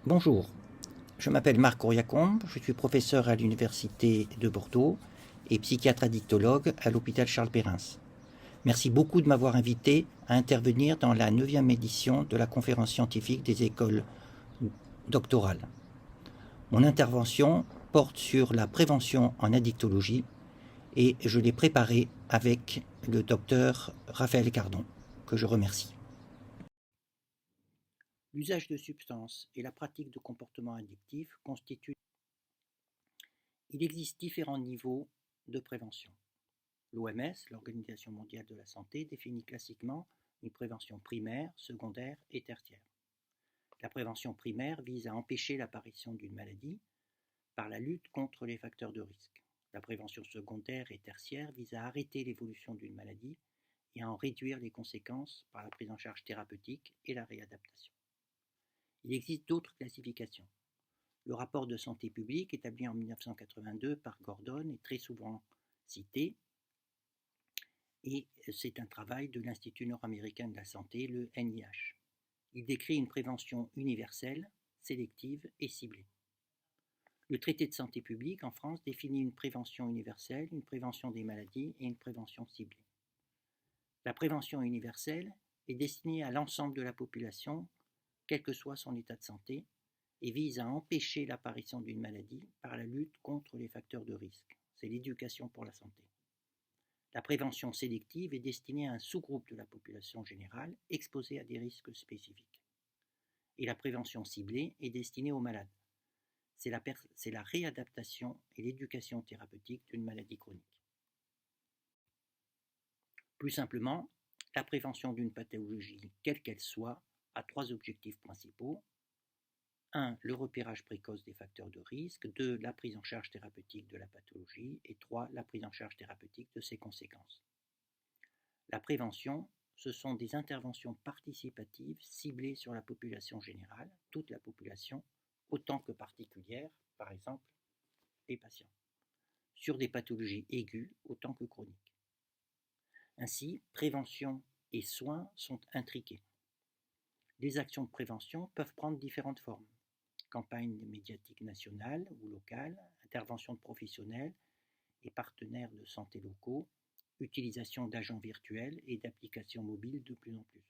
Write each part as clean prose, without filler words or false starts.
Bonjour, je m'appelle Marc Auriacombe, je suis professeur à l'Université de Bordeaux et psychiatre addictologue à l'hôpital Charles-Perrins. Merci beaucoup de m'avoir invité à intervenir dans la 9e édition de la conférence scientifique des écoles doctorales. Mon intervention porte sur la prévention en addictologie et je l'ai préparée avec le docteur Raphaël Cardon, que je remercie. L'usage de substances et la pratique de comportements addictifs constituent. Il existe différents niveaux de prévention. L'OMS, l'Organisation mondiale de la santé, définit classiquement une prévention primaire, secondaire et tertiaire. La prévention primaire vise à empêcher l'apparition d'une maladie par la lutte contre les facteurs de risque. La prévention secondaire et tertiaire vise à arrêter l'évolution d'une maladie et à en réduire les conséquences par la prise en charge thérapeutique et la réadaptation. Il existe d'autres classifications. Le rapport de santé publique établi en 1982 par Gordon est très souvent cité et c'est un travail de l'Institut nord-américain de la santé, le NIH. Il décrit une prévention universelle, sélective et ciblée. Le traité de santé publique en France définit une prévention universelle, une prévention des maladies et une prévention ciblée. La prévention universelle est destinée à l'ensemble de la population, quel que soit son état de santé, et vise à empêcher l'apparition d'une maladie par la lutte contre les facteurs de risque. C'est l'éducation pour la santé. La prévention sélective est destinée à un sous-groupe de la population générale exposée à des risques spécifiques. Et la prévention ciblée est destinée aux malades. C'est la réadaptation et l'éducation thérapeutique d'une maladie chronique. Plus simplement, la prévention d'une pathologie, quelle qu'elle soit, a 3 objectifs principaux. 1. Le repérage précoce des facteurs de risque. 2. La prise en charge thérapeutique de la pathologie. Et 3. La prise en charge thérapeutique de ses conséquences. La prévention, ce sont des interventions participatives ciblées sur la population générale, toute la population, autant que particulière, par exemple les patients, sur des pathologies aiguës autant que chroniques. Ainsi, prévention et soins sont intriqués. Les actions de prévention peuvent prendre différentes formes. Campagnes médiatiques nationales ou locales, intervention de professionnels et partenaires de santé locaux, utilisation d'agents virtuels et d'applications mobiles de plus en plus.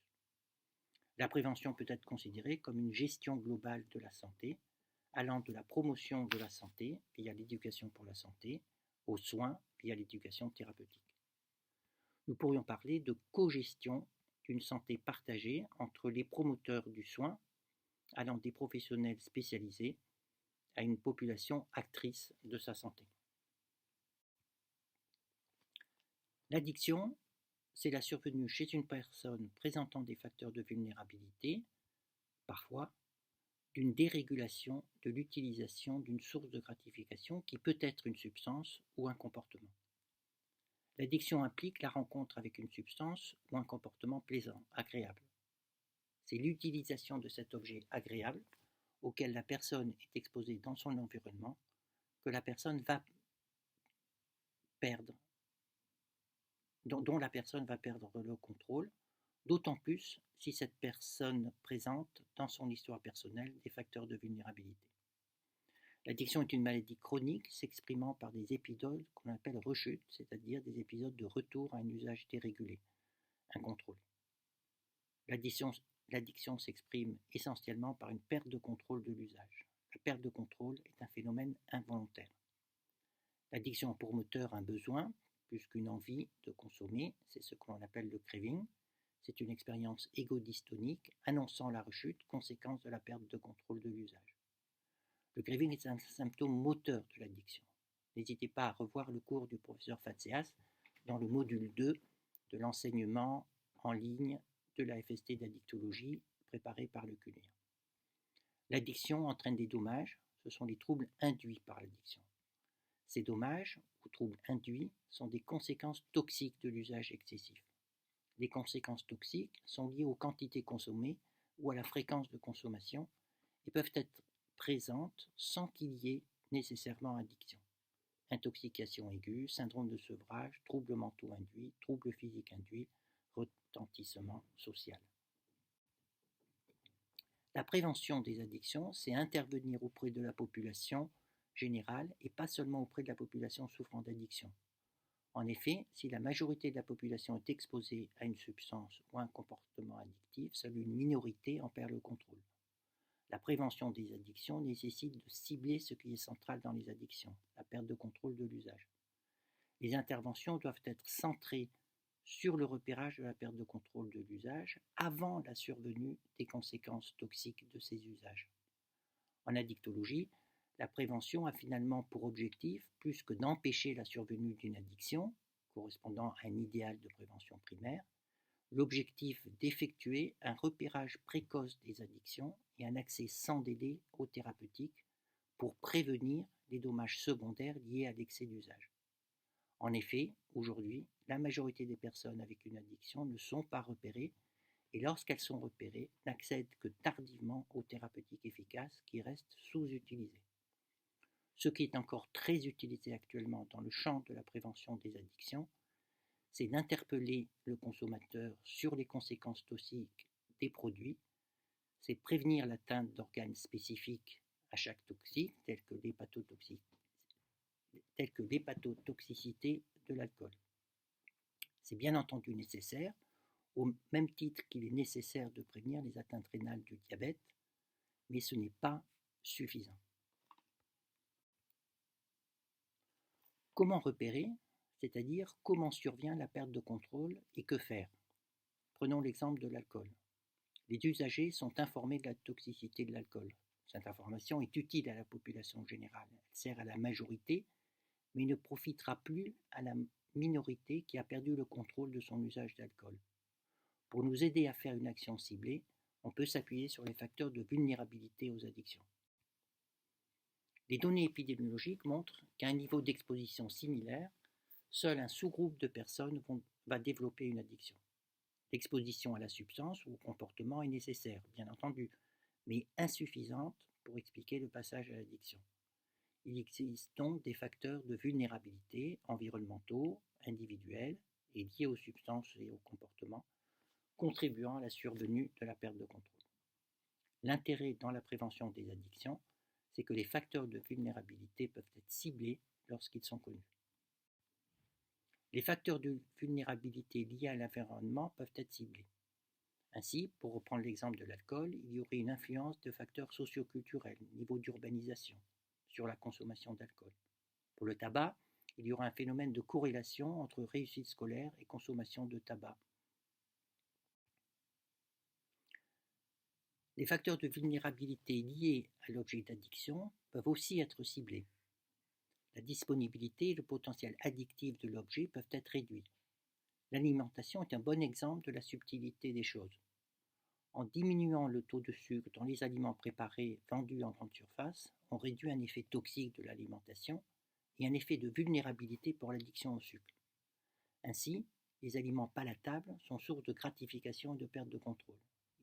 La prévention peut être considérée comme une gestion globale de la santé, allant de la promotion de la santé via l'éducation pour la santé, aux soins via l'éducation thérapeutique. Nous pourrions parler de co-gestion d'une santé partagée entre les promoteurs du soin, allant des professionnels spécialisés à une population actrice de sa santé. L'addiction, c'est la survenue chez une personne présentant des facteurs de vulnérabilité, parfois, d'une dérégulation de l'utilisation d'une source de gratification qui peut être une substance ou un comportement. L'addiction implique la rencontre avec une substance ou un comportement plaisant, agréable. C'est l'utilisation de cet objet agréable auquel la personne est exposée dans son environnement que la personne va perdre, dont la personne va perdre le contrôle, d'autant plus si cette personne présente dans son histoire personnelle des facteurs de vulnérabilité. L'addiction est une maladie chronique s'exprimant par des épisodes qu'on appelle rechutes, c'est-à-dire des épisodes de retour à un usage dérégulé, incontrôlé. L'addiction s'exprime essentiellement par une perte de contrôle de l'usage. La perte de contrôle est un phénomène involontaire. L'addiction a pour moteur un besoin, plus qu'une envie de consommer, c'est ce qu'on appelle le craving. C'est une expérience égodystonique annonçant la rechute, conséquence de la perte de contrôle de l'usage. Le craving est un symptôme moteur de l'addiction. N'hésitez pas à revoir le cours du professeur Fatseas dans le module 2 de l'enseignement en ligne de la FST d'addictologie préparé par le CUNEA. L'addiction entraîne des dommages, ce sont les troubles induits par l'addiction. Ces dommages ou troubles induits sont des conséquences toxiques de l'usage excessif. Les conséquences toxiques sont liées aux quantités consommées ou à la fréquence de consommation et peuvent être présentes sans qu'il y ait nécessairement addiction. Intoxication aiguë, syndrome de sevrage, troubles mentaux induits, troubles physiques induits, retentissement social. La prévention des addictions, c'est intervenir auprès de la population générale et pas seulement auprès de la population souffrant d'addiction. En effet, si la majorité de la population est exposée à une substance ou à un comportement addictif, seule une minorité en perd le contrôle. La prévention des addictions nécessite de cibler ce qui est central dans les addictions, la perte de contrôle de l'usage. Les interventions doivent être centrées sur le repérage de la perte de contrôle de l'usage avant la survenue des conséquences toxiques de ces usages. En addictologie, la prévention a finalement pour objectif, plus que d'empêcher la survenue d'une addiction, correspondant à un idéal de prévention primaire, l'objectif d'effectuer un repérage précoce des addictions et un accès sans délai aux thérapeutiques pour prévenir les dommages secondaires liés à l'excès d'usage. En effet, aujourd'hui, la majorité des personnes avec une addiction ne sont pas repérées et lorsqu'elles sont repérées, n'accèdent que tardivement aux thérapeutiques efficaces qui restent sous-utilisées. Ce qui est encore très utilisé actuellement dans le champ de la prévention des addictions, c'est d'interpeller le consommateur sur les conséquences toxiques des produits, c'est prévenir l'atteinte d'organes spécifiques à chaque toxique, tels que l'hépatotoxicité de l'alcool. C'est bien entendu nécessaire, au même titre qu'il est nécessaire de prévenir les atteintes rénales du diabète, mais ce n'est pas suffisant. Comment repérer, c'est-à-dire comment survient la perte de contrôle et que faire? Prenons l'exemple de l'alcool. Les usagers sont informés de la toxicité de l'alcool. Cette information est utile à la population générale. Elle sert à la majorité, mais ne profitera plus à la minorité qui a perdu le contrôle de son usage d'alcool. Pour nous aider à faire une action ciblée, on peut s'appuyer sur les facteurs de vulnérabilité aux addictions. Les données épidémiologiques montrent qu'à un niveau d'exposition similaire, seul un sous-groupe de personnes va développer une addiction. L'exposition à la substance ou au comportement est nécessaire, bien entendu, mais insuffisante pour expliquer le passage à l'addiction. Il existe donc des facteurs de vulnérabilité environnementaux, individuels et liés aux substances et aux comportements, contribuant à la survenue de la perte de contrôle. L'intérêt dans la prévention des addictions, c'est que les facteurs de vulnérabilité peuvent être ciblés lorsqu'ils sont connus. Les facteurs de vulnérabilité liés à l'environnement peuvent être ciblés. Ainsi, pour reprendre l'exemple de l'alcool, il y aurait une influence de facteurs socioculturels, niveau d'urbanisation, sur la consommation d'alcool. Pour le tabac, il y aura un phénomène de corrélation entre réussite scolaire et consommation de tabac. Les facteurs de vulnérabilité liés à l'objet d'addiction peuvent aussi être ciblés. La disponibilité et le potentiel addictif de l'objet peuvent être réduits. L'alimentation est un bon exemple de la subtilité des choses. En diminuant le taux de sucre dans les aliments préparés vendus en grande surface, on réduit un effet toxique de l'alimentation et un effet de vulnérabilité pour l'addiction au sucre. Ainsi, les aliments palatables sont source de gratification et de perte de contrôle.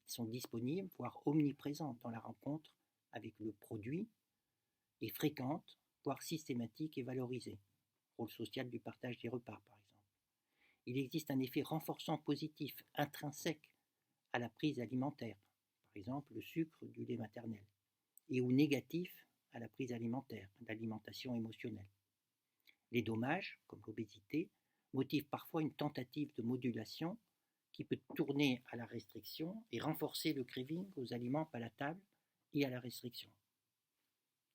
Ils sont disponibles, voire omniprésents dans la rencontre avec le produit et fréquentes, voire systématiques et valorisées. Rôle social du partage des repas, par exemple. Il existe un effet renforçant positif intrinsèque à la prise alimentaire, par exemple le sucre du lait maternel, et ou négatif à la prise alimentaire, l'alimentation émotionnelle. Les dommages, comme l'obésité, motivent parfois une tentative de modulation qui peut tourner à la restriction et renforcer le craving aux aliments palatables et à la restriction.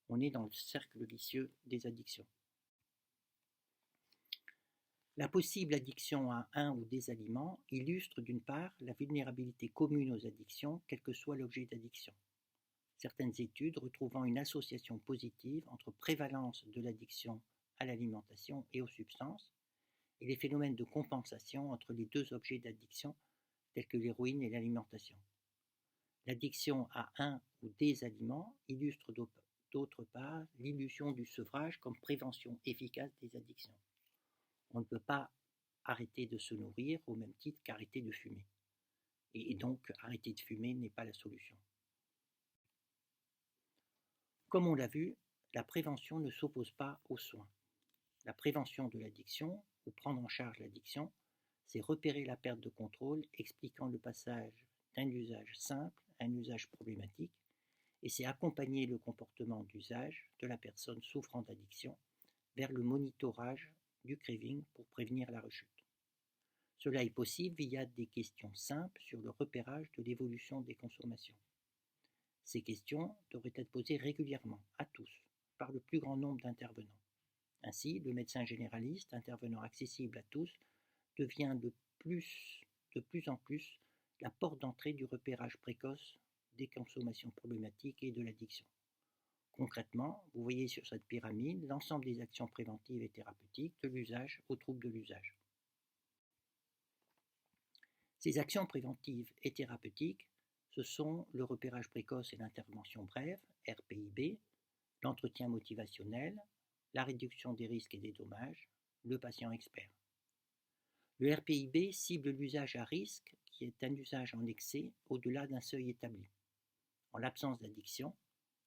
On est dans le cercle vicieux des addictions. La possible addiction à un ou des aliments illustre d'une part la vulnérabilité commune aux addictions, quel que soit l'objet d'addiction. Certaines études retrouvant une association positive entre prévalence de l'addiction à l'alimentation et aux substances, et les phénomènes de compensation entre les deux objets d'addiction, tels que l'héroïne et l'alimentation. L'addiction à un ou des aliments illustre d'autre part l'illusion du sevrage comme prévention efficace des addictions. On ne peut pas arrêter de se nourrir au même titre qu'arrêter de fumer. Et donc, arrêter de fumer n'est pas la solution. Comme on l'a vu, la prévention ne s'oppose pas aux soins. La prévention de l'addiction, ou prendre en charge l'addiction, c'est repérer la perte de contrôle, expliquant le passage d'un usage simple un usage problématique, et c'est accompagner le comportement d'usage de la personne souffrant d'addiction vers le monitorage du craving pour prévenir la rechute. Cela est possible via des questions simples sur le repérage de l'évolution des consommations. Ces questions devraient être posées régulièrement à tous par le plus grand nombre d'intervenants. Ainsi, le médecin généraliste, intervenant accessible à tous, devient de plus en plus la porte d'entrée du repérage précoce des consommations problématiques et de l'addiction. Concrètement, vous voyez sur cette pyramide l'ensemble des actions préventives et thérapeutiques de l'usage aux troubles de l'usage. Ces actions préventives et thérapeutiques, ce sont le repérage précoce et l'intervention brève, RPIB, l'entretien motivationnel, la réduction des risques et des dommages, le patient expert. Le RPIB cible l'usage à risque, qui est un usage en excès au-delà d'un seuil établi, en l'absence d'addiction,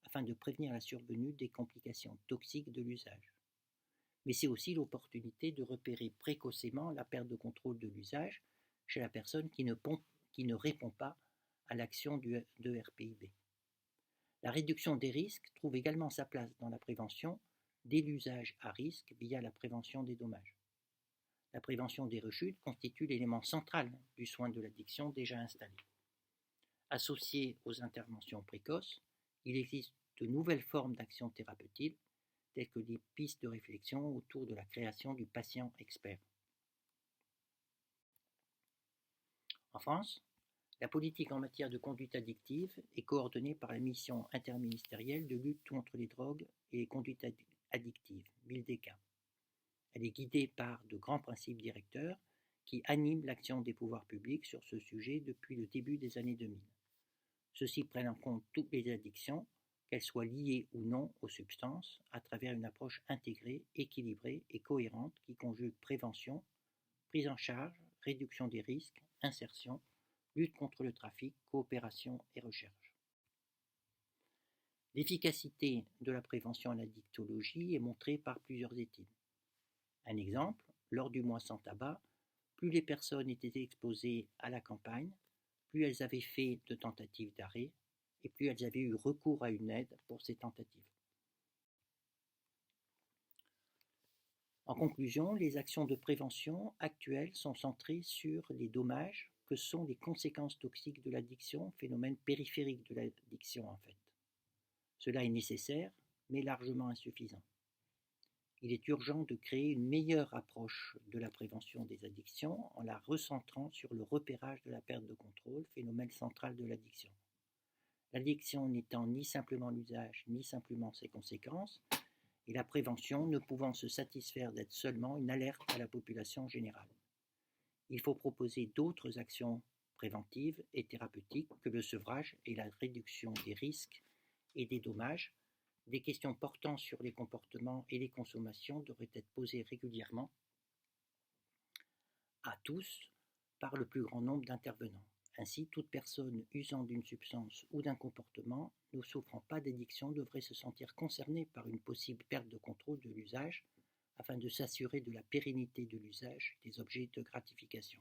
afin de prévenir la survenue des complications toxiques de l'usage. Mais c'est aussi l'opportunité de repérer précocement la perte de contrôle de l'usage chez la personne qui ne répond pas à l'action de RPIB. La réduction des risques trouve également sa place dans la prévention dès l'usage à risque via la prévention des dommages. La prévention des rechutes constitue l'élément central du soin de l'addiction déjà installé. Associé aux interventions précoces, il existe de nouvelles formes d'action thérapeutique, telles que des pistes de réflexion autour de la création du patient expert. En France, la politique en matière de conduite addictive est coordonnée par la mission interministérielle de lutte contre les drogues et les conduites addictives, MILDECA. Elle est guidée par de grands principes directeurs qui animent l'action des pouvoirs publics sur ce sujet depuis le début des années 2000. Ceux-ci prennent en compte toutes les addictions, qu'elles soient liées ou non aux substances, à travers une approche intégrée, équilibrée et cohérente qui conjugue prévention, prise en charge, réduction des risques, insertion, lutte contre le trafic, coopération et recherche. L'efficacité de la prévention à l'addictologie est montrée par plusieurs études. Un exemple, lors du mois sans tabac, plus les personnes étaient exposées à la campagne, plus elles avaient fait de tentatives d'arrêt et plus elles avaient eu recours à une aide pour ces tentatives. En conclusion, les actions de prévention actuelles sont centrées sur les dommages que sont les conséquences toxiques de l'addiction, phénomène périphérique de l'addiction en fait. Cela est nécessaire, mais largement insuffisant. Il est urgent de créer une meilleure approche de la prévention des addictions en la recentrant sur le repérage de la perte de contrôle, phénomène central de l'addiction. L'addiction n'étant ni simplement l'usage, ni simplement ses conséquences, et la prévention ne pouvant se satisfaire d'être seulement une alerte à la population générale. Il faut proposer d'autres actions préventives et thérapeutiques que le sevrage et la réduction des risques et des dommages. Des questions portant sur les comportements et les consommations devraient être posées régulièrement à tous par le plus grand nombre d'intervenants. Ainsi, toute personne usant d'une substance ou d'un comportement ne souffrant pas d'addiction devrait se sentir concernée par une possible perte de contrôle de l'usage afin de s'assurer de la pérennité de l'usage des objets de gratification.